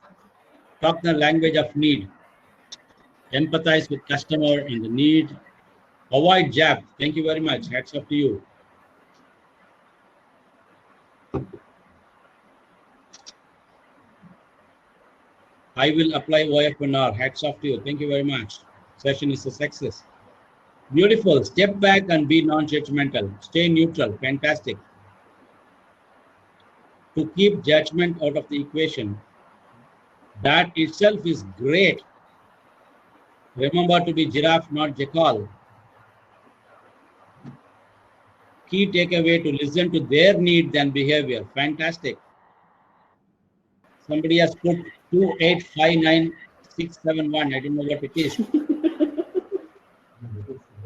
talk the language of need. Empathize with customer and the need. Avoid jab. Thank you very much. Hats off to you. I will apply OFNR. Hats off to you. Thank you very much. Session is a success. Beautiful. Step back and be non-judgmental. Stay neutral. Fantastic. To keep judgment out of the equation. That itself is great. Remember to be giraffe, not jackal. Key takeaway to listen to their needs and behavior. Fantastic. Somebody has put 2859671. I don't know what it is.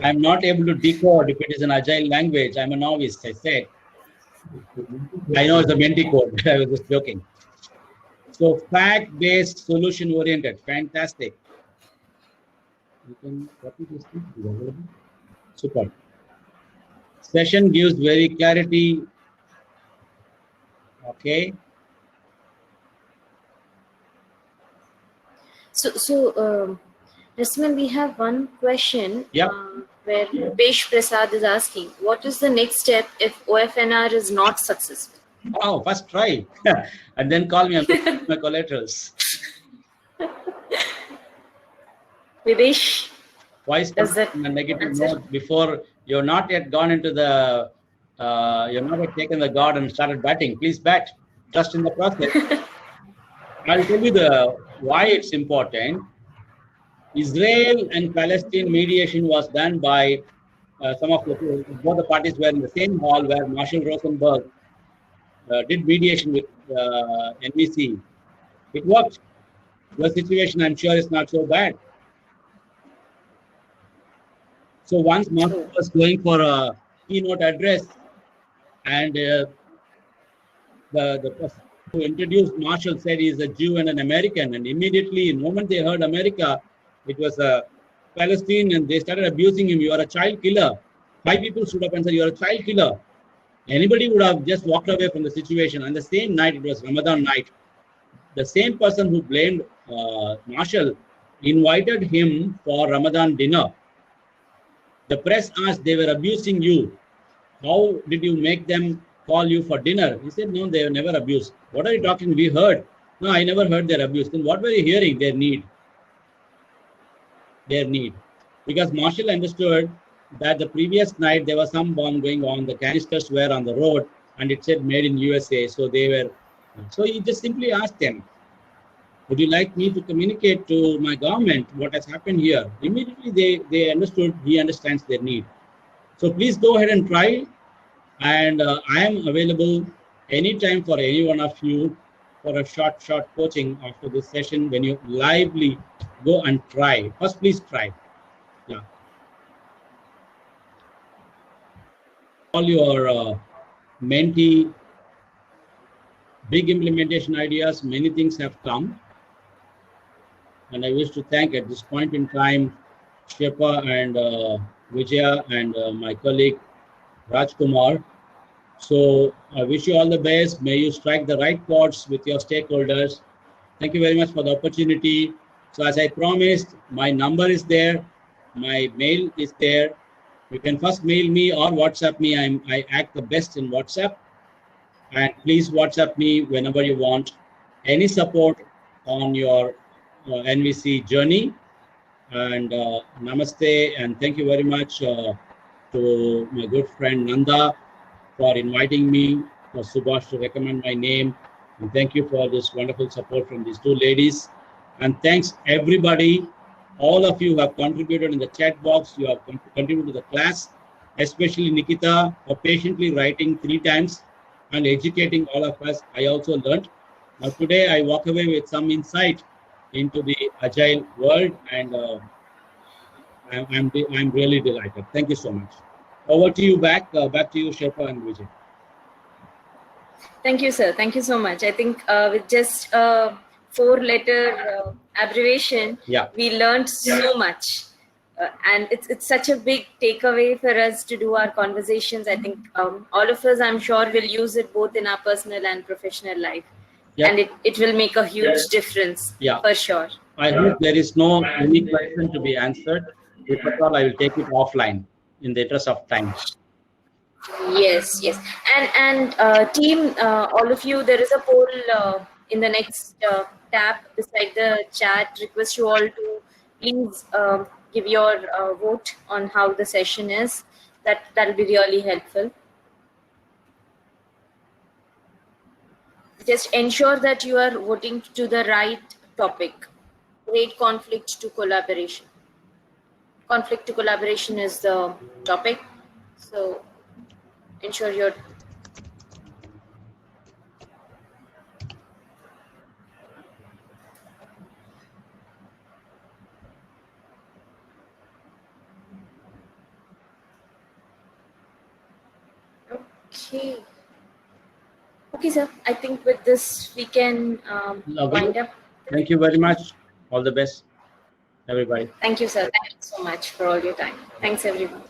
I'm not able to decode if it is an agile language. I'm a novice, I said. I know it's a Menti code. I was just joking. So fact-based, solution-oriented. Fantastic. You can copy this thing. Super. Session gives very clarity. Okay. So, Rasman, we have one question. Yeah. Where Rupesh Prasad is asking, what is the next step if OFNR is not successful? Oh, first try. And then call me and my collaterals. Vivesh? Why start on a negative note before you're not yet gone into the, you're not yet taken the guard and started batting? Please bat. Trust in the process. I'll tell you why it's important. Israel and Palestine mediation was done by both the parties were in the same hall where Marshall Rosenberg did mediation with NVC. It worked. The situation, I'm sure, is not so bad. So once Marshall was going for a keynote address, and the person who introduced Marshall said he's a Jew and an American, and immediately, the moment they heard America, it was a Palestine, and they started abusing him. You are a child killer. 5 people stood up and said, "You're a child killer." Anybody would have just walked away from the situation. And the same night, it was Ramadan night, the same person who blamed Marshall invited him for Ramadan dinner. The press asked, "They were abusing you. How did you make them call you for dinner?" He said, "No, they were never abused." "What are you talking? We heard." "No, I never heard their abuse." Then what were you hearing? Their need. Their need. Because Marshall understood that the previous night there was some bomb going on, the canisters were on the road, and it said made in USA. So he just simply asked them, "Would you like me to communicate to my government what has happened here?" Immediately they understood, he understands their need. So please go ahead and try. And I am available anytime for any one of you for a short coaching after this session. When you lively go and try. First, please try. Yeah. All your mentee, big implementation ideas, many things have come. And I wish to thank at this point in time, Shepa and Vijaya and my colleague Rajkumar. So I wish you all the best. May you strike the right chords with your stakeholders. Thank you very much for the opportunity. So as I promised, my number is there. My mail is there. You can first mail me or WhatsApp me. I act the best in WhatsApp. And please WhatsApp me whenever you want any support on your NVC journey. And namaste, and thank you very much to my good friend Nanda for inviting me, for Subhash to recommend my name. And thank you for this wonderful support from these two ladies. And thanks everybody. All of you have contributed in the chat box. You have contributed to the class, especially Nikita for patiently writing 3 times and educating all of us. I also learned. Now today I walk away with some insight into the agile world, and I'm really delighted. Thank you so much. Over to you, back to you, Shepa and Vijay. Thank you, sir. Thank you so much. I think with just a 4-letter abbreviation, we learned so much. And it's such a big takeaway for us to do our conversations. I think all of us, I'm sure, will use it both in our personal and professional life. And it will make a huge difference, for sure. I hope there is no unique question to be answered. If at all, I will take it offline in the interest of time. Yes. And team, all of you, there is a poll in the next tab beside the chat. Request you all to please give your vote on how the session is. That'll be really helpful. Just ensure that you are voting to the right topic. Great conflict to collaboration. Conflict to collaboration is the topic. So ensure you're okay, sir. I think with this we can wind up. Thank you very much. All the best, everybody. Thank you, sir. Thank you so much for all your time. Thanks, everyone.